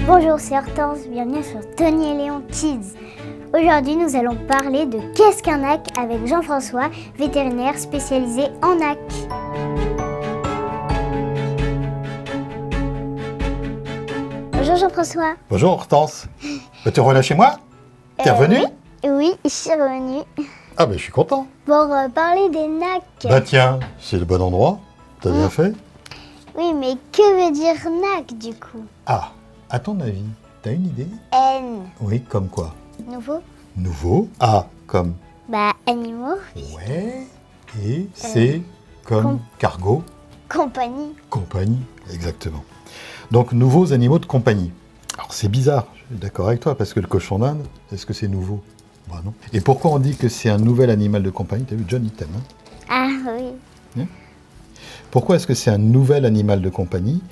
Bonjour, c'est Hortense, bienvenue sur Tony et Léon Kids. Aujourd'hui, nous allons parler de qu'est-ce qu'un NAC avec Jean-François, vétérinaire spécialisé en NAC. Bonjour Jean-François. Bonjour Hortense. Tu reviens chez moi? T'es revenu? Oui, je suis revenue Ah ben je suis content. pour parler des NAC. Bah tiens, c'est le bon endroit. T'as bien fait? Oui, mais que veut dire NAC du coup? Ah, à ton avis, t'as une idée? N, Oui, comme quoi? nouveau? Nouveau. A comme Animaux, ouais. Et C comme cargo. compagnie. Compagnie, exactement. Donc nouveaux animaux de compagnie. Alors c'est bizarre, je suis d'accord avec toi, parce que le cochon d'Inde, est-ce que c'est nouveau? Bah non. Et pourquoi on dit que c'est un nouvel animal de compagnie? T'as vu, John, il t'aime, hein? Ah oui. Pourquoi est-ce que c'est un nouvel animal de compagnie?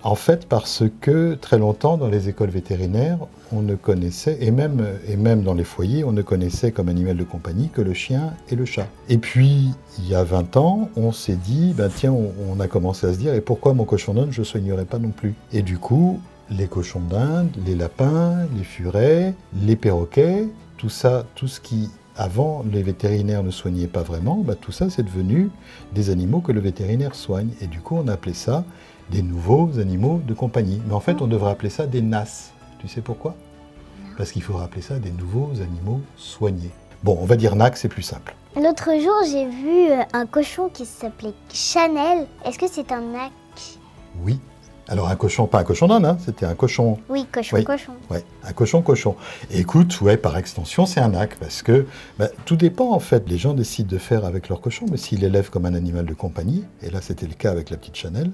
En fait, parce que très longtemps, dans les écoles vétérinaires, on ne connaissait, et même dans les foyers, on ne connaissait comme animal de compagnie que le chien et le chat. Et puis, il y a 20 ans, on s'est dit, tiens, on a commencé à se dire, et pourquoi mon cochon d'Inde, je ne soignerais pas non plus? Et du coup, les cochons d'Inde, les lapins, les furets, les perroquets, tout ça, tout ce qui... Avant, les vétérinaires ne soignaient pas vraiment, tout ça c'est devenu des animaux que le vétérinaire soigne. Et du coup, on appelait ça des nouveaux animaux de compagnie. Mais en fait, on devrait appeler ça des NAS. Tu sais pourquoi? Parce qu'il faudrait appeler ça des nouveaux animaux soignés. Bon, on va dire NAC, c'est plus simple. L'autre jour, j'ai vu un cochon qui s'appelait Chanel. Est-ce que c'est un NAC? Oui. Alors un cochon, pas un cochon d'Inde, hein, c'était un cochon. Oui, cochon, Oui. cochon. Ouais, un cochon. Et écoute, ouais, par extension, c'est un NAC, parce que tout dépend en fait. Les gens décident de faire avec leur cochon, mais s'ils l'élèvent comme un animal de compagnie, et là c'était le cas avec la petite Chanel,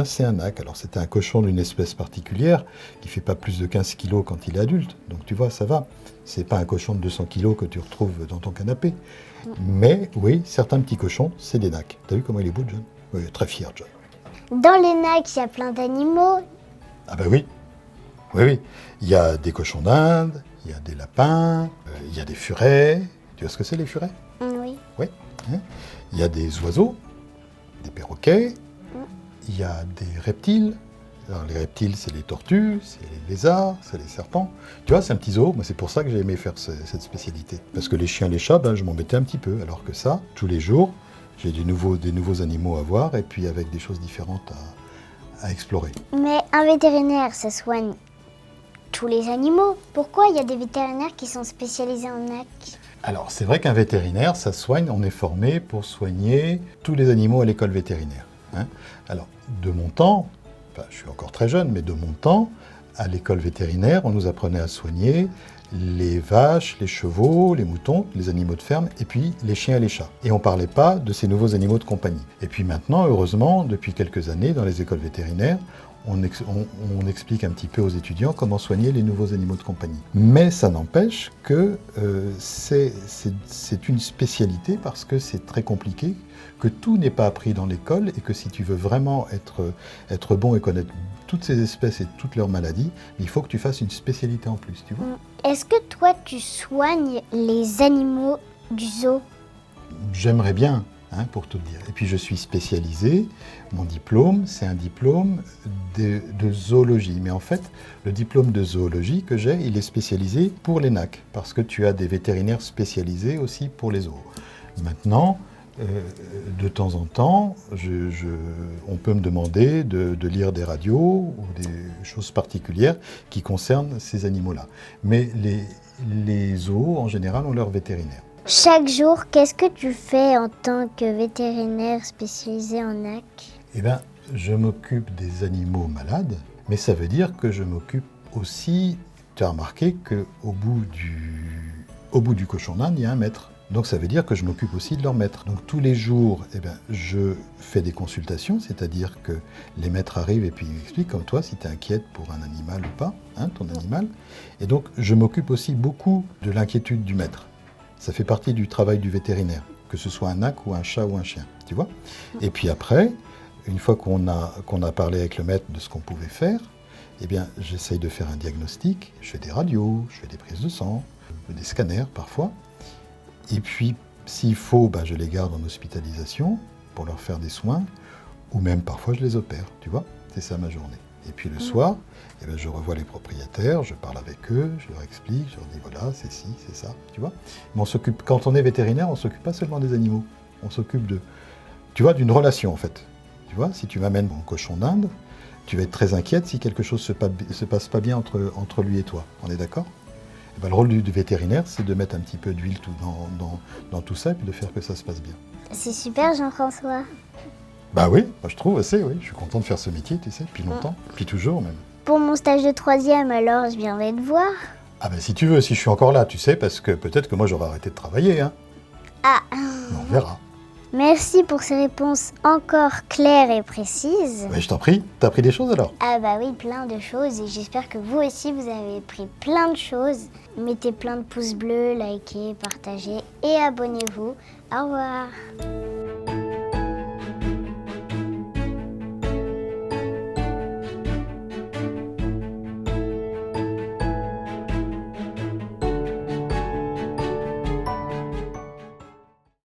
c'est un NAC. Alors c'était un cochon d'une espèce particulière, qui fait pas plus de 15 kilos quand il est adulte, donc tu vois, ça va. C'est pas un cochon de 200 kilos que tu retrouves dans ton canapé. Mais oui, certains petits cochons, c'est des NAC. T'as vu comment il est beau, John? Oui, très fier, John. Dans les NAC, il y a plein d'animaux. Ah oui. Oui. Il y a des cochons d'Inde, il y a des lapins, il y a des furets. Tu vois ce que c'est les furets? Oui. Oui. Hein. Il y a des oiseaux, des perroquets, il y a des reptiles. Alors, les reptiles, c'est les tortues, c'est les lézards, c'est les serpents. Tu vois, c'est un petit zoo. Moi, c'est pour ça que j'ai aimé faire cette spécialité. Parce que les chiens, les chats, je m'embêtais un petit peu. Alors que ça, tous les jours, j'ai des nouveaux animaux à voir et puis avec des choses différentes à explorer. Mais un vétérinaire, ça soigne tous les animaux. Pourquoi il y a des vétérinaires qui sont spécialisés en NAC? Alors, c'est vrai qu'un vétérinaire, ça soigne, on est formé pour soigner tous les animaux à l'école vétérinaire. Hein. Alors, de mon temps, je suis encore très jeune, mais de mon temps, à l'école vétérinaire, on nous apprenait à soigner les vaches, les chevaux, les moutons, les animaux de ferme, et puis les chiens et les chats. Et on ne parlait pas de ces nouveaux animaux de compagnie. Et puis maintenant, heureusement, depuis quelques années, dans les écoles vétérinaires, on explique un petit peu aux étudiants comment soigner les nouveaux animaux de compagnie. Mais ça n'empêche que c'est une spécialité parce que c'est très compliqué, que tout n'est pas appris dans l'école et que si tu veux vraiment être bon et connaître toutes ces espèces et toutes leurs maladies, il faut que tu fasses une spécialité en plus, tu vois. Est-ce que toi, tu soignes les animaux du zoo? J'aimerais bien, pour te le dire. Et puis je suis spécialisé, mon diplôme, c'est un diplôme de zoologie. Mais en fait, le diplôme de zoologie que j'ai, il est spécialisé pour les NAC, parce que tu as des vétérinaires spécialisés aussi pour les zoos. Maintenant, de temps en temps, on peut me demander de lire des radios ou des choses particulières qui concernent ces animaux-là. Mais les zoos, en général, ont leur vétérinaire. Chaque jour, qu'est-ce que tu fais en tant que vétérinaire spécialisé en NAC? Je m'occupe des animaux malades, mais ça veut dire que je m'occupe aussi, tu as remarqué qu'au bout du cochon d'Inde, il y a un maître. Donc ça veut dire que je m'occupe aussi de leur maître. Donc tous les jours, je fais des consultations, c'est-à-dire que les maîtres arrivent et puis ils expliquent comme toi si tu es inquiète pour un animal ou pas, ton animal. Et donc je m'occupe aussi beaucoup de l'inquiétude du maître. Ça fait partie du travail du vétérinaire, que ce soit un NAC ou un chat ou un chien, tu vois. Et puis après, une fois qu'on a parlé avec le maître de ce qu'on pouvait faire, j'essaye de faire un diagnostic, je fais des radios, je fais des prises de sang, des scanners parfois. Et puis, s'il faut, je les garde en hospitalisation pour leur faire des soins, ou même parfois je les opère, tu vois. C'est ça ma journée. Et puis le soir, eh ben, je revois les propriétaires, je parle avec eux, je leur explique, je leur dis voilà, c'est ci, c'est ça, tu vois. Mais quand on est vétérinaire, on ne s'occupe pas seulement des animaux, on s'occupe tu vois, d'une relation en fait. Tu vois, si tu m'amènes mon cochon d'Inde, tu vas être très inquiète si quelque chose se passe pas bien entre lui et toi. On est d'accord? Eh ben, le rôle du vétérinaire, c'est de mettre un petit peu d'huile dans tout ça et puis de faire que ça se passe bien. C'est super, Jean-François. Bah oui, moi je trouve assez, oui. Je suis content de faire ce métier, tu sais, depuis longtemps, depuis toujours même. Pour mon stage de 3e, alors, je viendrai te voir. Ah ben si tu veux, si je suis encore là, tu sais, parce que peut-être que moi j'aurais arrêté de travailler, hein. Ah, Mais on verra. merci pour ces réponses encore claires et précises. Mais je t'en prie, t'as appris des choses alors? Ah bah oui, plein de choses et j'espère que vous aussi vous avez pris plein de choses. Mettez plein de pouces bleus, likez, partagez et abonnez-vous. Au revoir.